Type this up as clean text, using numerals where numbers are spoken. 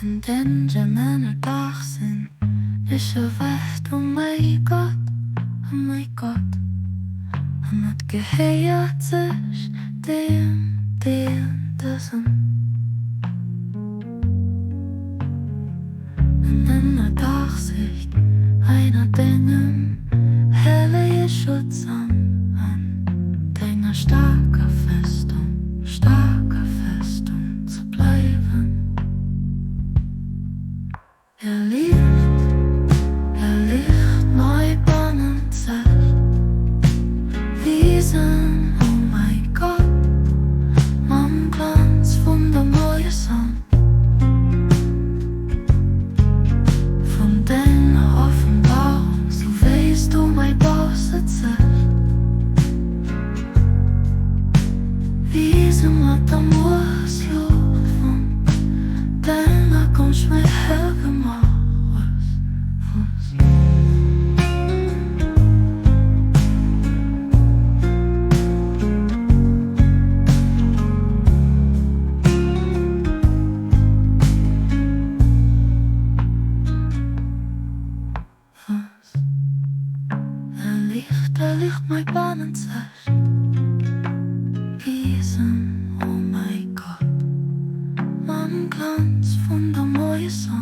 En den dag zijn is er weg, oh my god, oh my god. En het geheiert sich dem dessen. En in der Dachsicht einer Dingen helle je Schutz an deiner starker Festung zu bleiben. Er liegt neu Bannenzelt, Wiesen, oh mein Gott, am Glanz von der neuen Sonne. Von deiner Offenbarung, so weißt du mein Bauch sitzt. Wiesen mit der Moosluft von deiner kommst mir hergemacht. Er liegt mein Bannenzelt, Wiesen, oh mein Gott, am Glanz von der neuen Sonne.